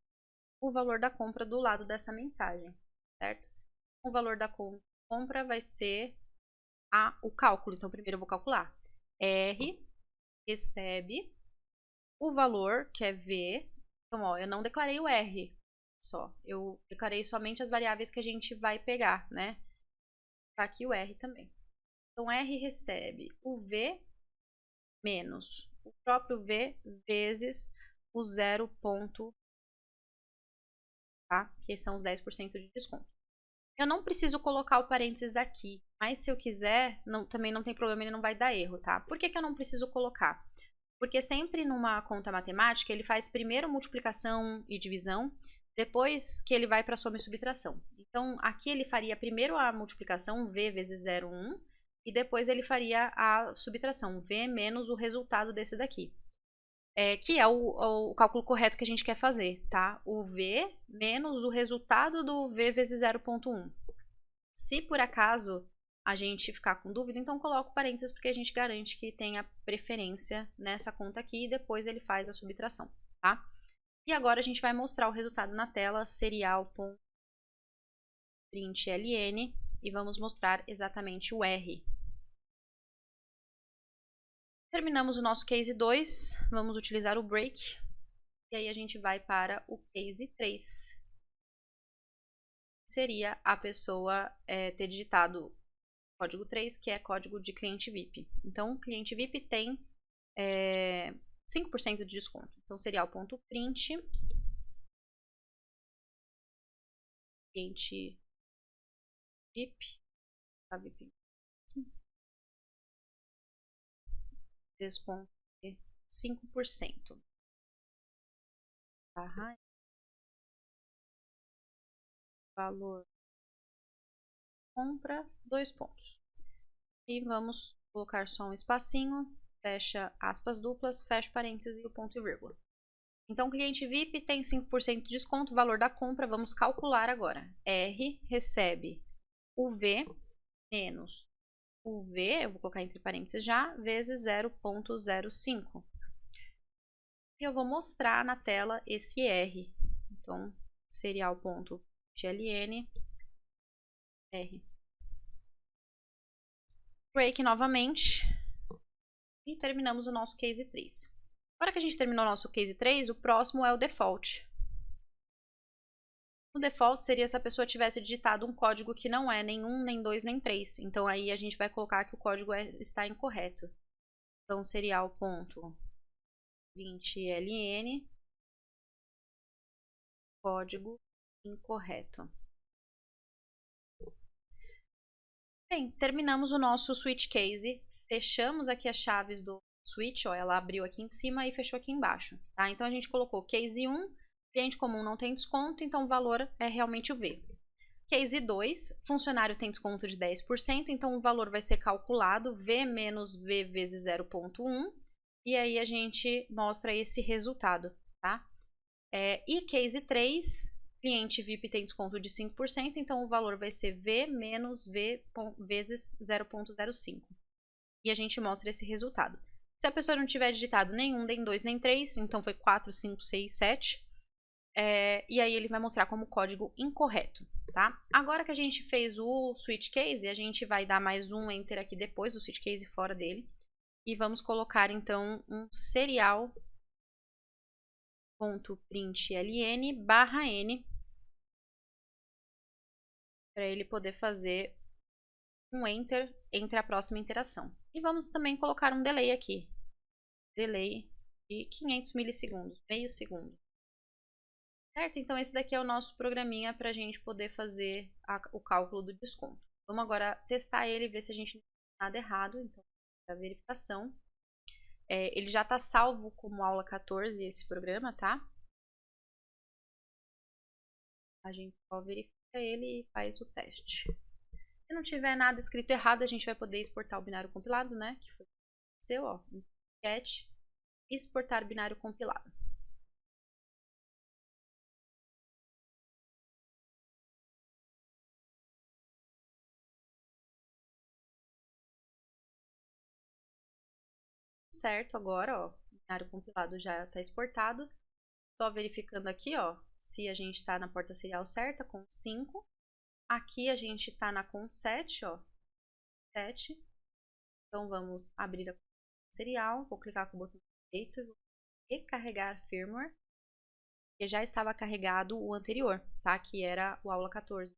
o valor da compra do lado dessa mensagem, certo? O valor da compra vai ser o cálculo. Então, primeiro eu vou calcular. R recebe o valor, que é V. Então, ó, eu não declarei o R só. Eu declarei somente as variáveis que a gente vai pegar, né? Tá aqui o R também. Então, R recebe o V menos o próprio V vezes o 0 ponto, tá? Que são os 10% de desconto. Eu não preciso colocar o parênteses aqui, mas se eu quiser, também não tem problema, ele não vai dar erro, tá? Por que eu não preciso colocar? Porque sempre numa conta matemática, ele faz primeiro multiplicação e divisão, depois que ele vai para soma e subtração. Então, aqui ele faria primeiro a multiplicação, V vezes 0, 1, e depois ele faria a subtração, V menos o resultado desse daqui. que é o cálculo correto que a gente quer fazer, tá? O V menos o resultado do V vezes 0,1. Se por acaso a gente ficar com dúvida, então coloca parênteses, porque a gente garante que tenha preferência nessa conta aqui e depois ele faz a subtração, tá? E agora a gente vai mostrar o resultado na tela, serial.println, e vamos mostrar exatamente o R. Terminamos o nosso case 2, vamos utilizar o break, e aí a gente vai para o case 3. Seria a pessoa ter digitado código 3, que é código de cliente VIP. Então, o cliente VIP tem 5% de desconto. Então, serial.print cliente VIP, tá, VIP, desconto de 5%. Barra valor compra, 2 pontos. E vamos colocar só um espacinho, fecha aspas duplas, fecha parênteses e o ponto e vírgula. Então, cliente VIP tem 5% de desconto, valor da compra, vamos calcular agora. R recebe o V menos o V, eu vou colocar entre parênteses já, vezes 0,05. E eu vou mostrar na tela esse R. Então, serial.gln R. Break novamente. E terminamos o nosso case 3. Agora que a gente terminou o nosso case 3, o próximo é o default. O default seria se a pessoa tivesse digitado um código que não é nem 1, nem 2, nem 3. Então, aí a gente vai colocar que o código está incorreto. Então, serial.println código incorreto. Bem, terminamos o nosso switch case. Fechamos aqui as chaves do switch, ó, ela abriu aqui em cima e fechou aqui embaixo, tá? Então, a gente colocou case 1, cliente comum não tem desconto, então o valor é realmente o V. Case 2, funcionário tem desconto de 10%, então o valor vai ser calculado V menos V vezes 0,1, e aí a gente mostra esse resultado, tá? E case 3, cliente VIP tem desconto de 5%, então o valor vai ser V menos V vezes 0,05. E a gente mostra esse resultado. Se a pessoa não tiver digitado nem 1, nem 2, nem 3, então foi 4, 5, 6, 7. E aí ele vai mostrar como código incorreto, tá? Agora que a gente fez o switch case, a gente vai dar mais um enter aqui depois do switch case fora dele. E vamos colocar então um serial.println barra N para ele poder fazer um enter entre a próxima interação. E vamos também colocar um delay aqui. Delay de 500 milissegundos, meio segundo. Certo? Então, esse daqui é o nosso programinha para a gente poder fazer o cálculo do desconto. Vamos agora testar ele e ver se a gente não tem nada errado. Então, para verificação. Ele já está salvo como aula 14, esse programa, tá? A gente só verifica ele e faz o teste. Se não tiver nada escrito errado, a gente vai poder exportar o binário compilado, né? Que foi o seu, ó. Get, exportar binário compilado. Certo, agora, ó, o binário compilado já está exportado. Só verificando aqui, ó, se a gente está na porta serial certa, com 5. Aqui a gente está na com 7, ó, 7. Então, vamos abrir a serial, vou clicar com o botão direito e vou recarregar firmware, porque já estava carregado o anterior, tá? Que era o aula 14.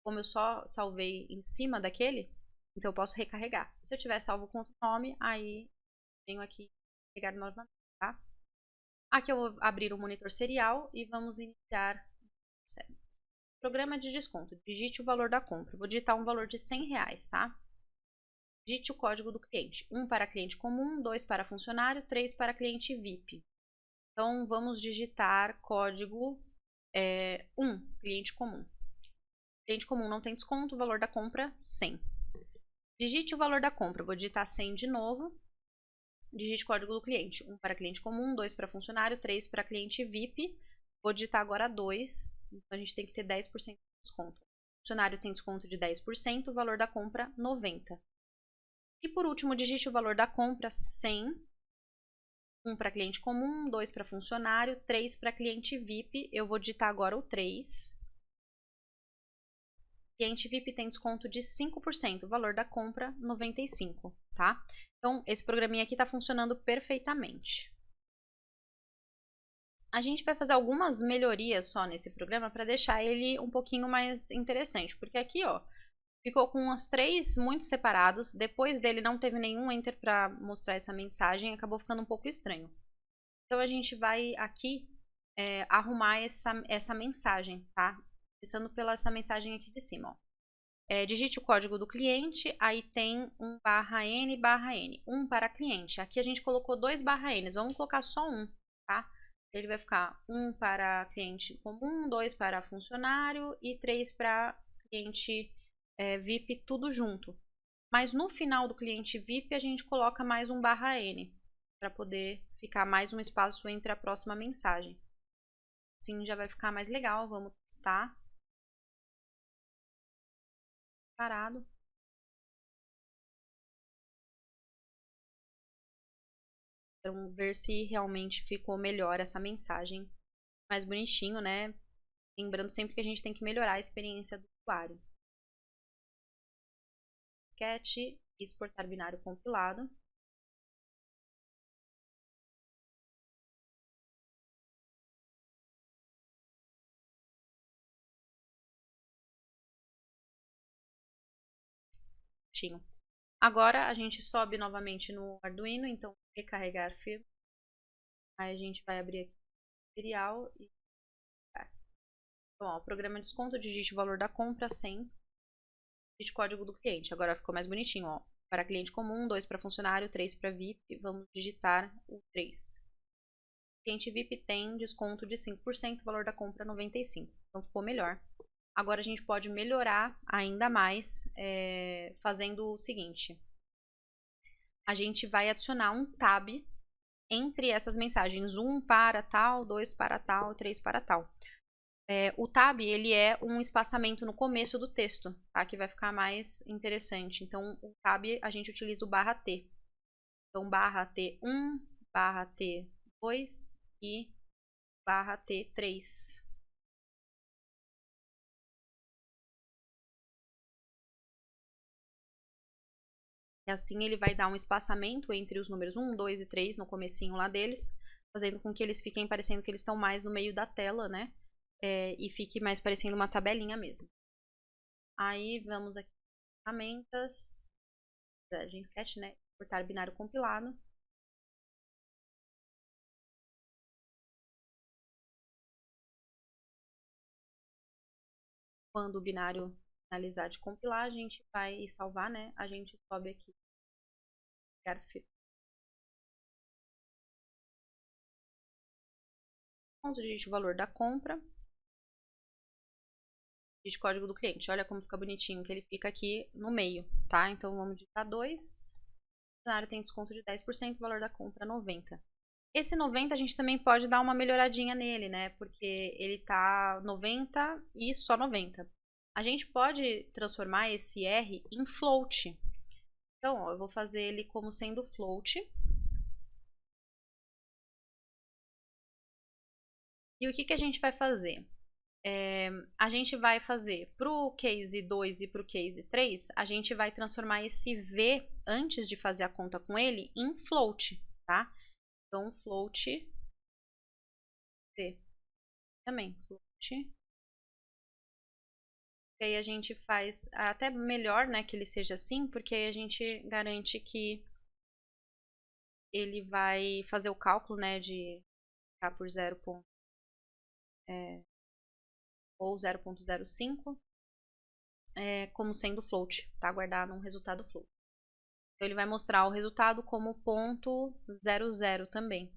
Como eu só salvei em cima daquele, então eu posso recarregar. Se eu tiver salvo com outro nome, aí venho aqui pegar novamente, tá? Aqui eu vou abrir o monitor serial e vamos iniciar o programa de desconto. Digite o valor da compra. Vou digitar um valor de R$100, tá? Digite o código do cliente. 1 para cliente comum, 2 para funcionário, 3 para cliente VIP. Então, vamos digitar código 1, cliente comum. Cliente comum não tem desconto, o valor da compra 100. Digite o valor da compra. Vou digitar 100 de novo. digite o código do cliente. 1 para cliente comum, 2 para funcionário, 3 para cliente VIP. Vou digitar agora 2, então a gente tem que ter 10% de desconto. O funcionário tem desconto de 10%, o valor da compra 90. E por último, digite o valor da compra 100. 1 para cliente comum, 2 para funcionário, 3 para cliente VIP. Eu vou digitar agora o 3. Cliente VIP tem desconto de 5%, valor da compra 95, tá? Então, esse programinha aqui está funcionando perfeitamente. A gente vai fazer algumas melhorias só nesse programa para deixar ele um pouquinho mais interessante, porque aqui, ó, ficou com os 3 muito separados, depois dele não teve nenhum enter para mostrar essa mensagem, acabou ficando um pouco estranho. Então, a gente vai aqui arrumar essa mensagem, tá? Começando pela essa mensagem aqui de cima, ó. Digite o código do cliente, aí tem um /n/n, 1 para cliente. Aqui a gente colocou 2 /n, vamos colocar só um, tá? Ele vai ficar 1 para cliente comum, 2 para funcionário e 3 para cliente VIP, tudo junto. Mas no final do cliente VIP a gente coloca mais um /n, para poder ficar mais um espaço entre a próxima mensagem. Assim já vai ficar mais legal, vamos testar. Parado. Então, ver se realmente ficou melhor essa mensagem, mais bonitinho, né? Lembrando sempre que a gente tem que melhorar a experiência do usuário. Sketch, exportar binário compilado. Agora a gente sobe novamente no Arduino, então recarregar firmware. Aí a gente vai abrir aqui o material e então, ó, o programa de desconto, digite o valor da compra 100, digite o código do cliente. Agora ficou mais bonitinho, ó. Para cliente comum, 2 para funcionário, 3 para VIP. Vamos digitar o 3. Cliente VIP tem desconto de 5%, valor da compra 95. Então ficou melhor. Agora a gente pode melhorar ainda mais fazendo o seguinte. A gente vai adicionar um tab entre essas mensagens. 1 para tal, 2 para tal, 3 para tal. O tab, ele é um espaçamento no começo do texto, tá? Que vai ficar mais interessante. Então, o tab, a gente utiliza o /t. Então, /t1, /t2 e /t3. E assim ele vai dar um espaçamento entre os números 1, 2 e 3 no comecinho lá deles, fazendo com que eles fiquem parecendo que eles estão mais no meio da tela, né? E fique mais parecendo uma tabelinha mesmo. Aí vamos aqui em ferramentas, em Sketch, né? Exportar binário compilado. Quando o binário finalizar de compilar, a gente vai salvar, né? A gente sobe aqui. Digite o valor da compra. Digite o código do cliente. Olha como fica bonitinho, que ele fica aqui no meio, tá? Então vamos digitar 2. O cenário tem desconto de 10%, valor da compra 90. Esse 90 a gente também pode dar uma melhoradinha nele, né? Porque ele tá 90 e só 90. A gente pode transformar esse R em float. Então, ó, eu vou fazer ele como sendo float. E o que a gente vai fazer? A gente vai fazer para o case 2 e para o case 3, a gente vai transformar esse V, antes de fazer a conta com ele, em float, tá? Então, float V. Também, float. E aí a gente faz até melhor, né, que ele seja assim, porque aí a gente garante que ele vai fazer o cálculo, né, de ficar por 0. Ou 0,05 como sendo float, tá? Guardado um resultado float. Então ele vai mostrar o resultado como ponto 00 também.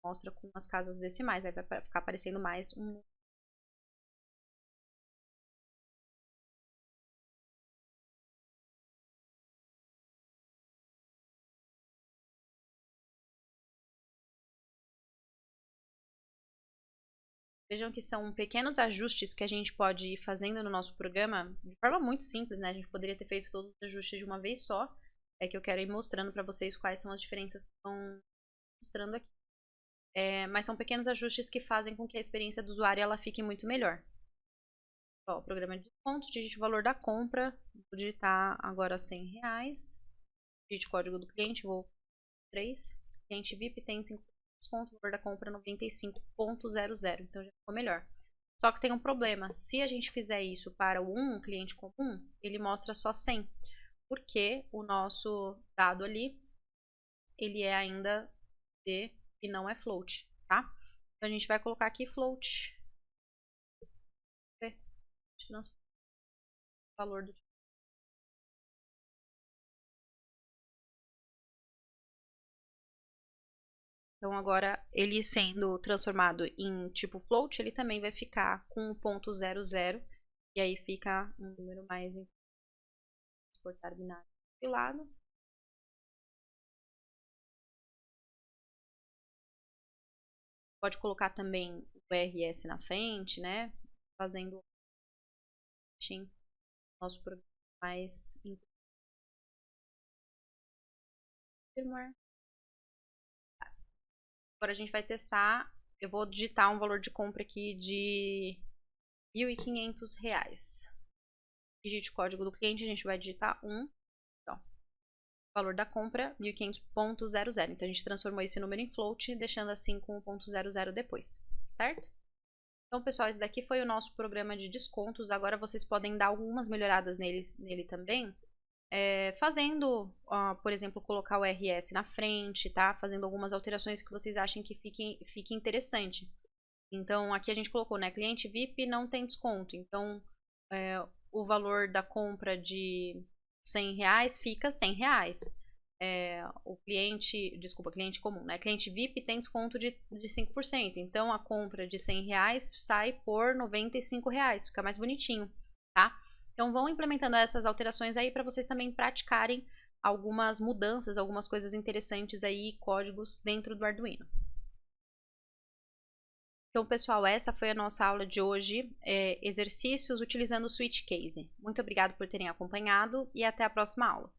Mostra com as casas decimais, aí vai ficar aparecendo mais um Vejam que são pequenos ajustes que a gente pode ir fazendo no nosso programa de forma muito simples, né? A gente poderia ter feito todos os ajustes de uma vez só. É que eu quero ir mostrando para vocês quais são as diferenças que estão mostrando aqui. Mas são pequenos ajustes que fazem com que a experiência do usuário ela fique muito melhor. Ó, o programa de desconto, digite o valor da compra, vou digitar agora R$100. Digite o código do cliente, vou 3. Cliente VIP tem 5% de desconto, o valor da compra 95,00. Então já ficou melhor. Só que tem um problema, se a gente fizer isso para um cliente comum, ele mostra só 100. Porque o nosso dado ali, ele é ainda V e não é float, tá? Então a gente vai colocar aqui float. Transformar o valor do Então, agora, ele sendo transformado em tipo float, ele também vai ficar com 1.00. E aí fica um número mais exportar binário de lado. Pode colocar também o RS na frente, né? Fazendo nosso programa mais firmware. Agora a gente vai testar. Eu vou digitar um valor de compra aqui de R$1.500. Digite o código do cliente, a gente vai digitar 1. Então, valor da compra, 1.500.00. Então, a gente transformou esse número em float, deixando assim com o 0.00 depois, certo? Então, pessoal, esse daqui foi o nosso programa de descontos. Agora, vocês podem dar algumas melhoradas nele também, fazendo, por exemplo, colocar o RS na frente, tá? Fazendo algumas alterações que vocês achem que fique interessante. Então, aqui a gente colocou, né? Cliente VIP não tem desconto. Então, o valor da compra de R$100 fica R$100. O cliente, desculpa, cliente comum, né? Cliente VIP tem desconto de 5%. Então, a compra de R$100 sai por R$95. Fica mais bonitinho, tá? Então, vão implementando essas alterações aí para vocês também praticarem algumas mudanças, algumas coisas interessantes aí, códigos dentro do Arduino. Então, pessoal, essa foi a nossa aula de hoje, exercícios utilizando o Switch Case. Muito obrigado por terem acompanhado e até a próxima aula.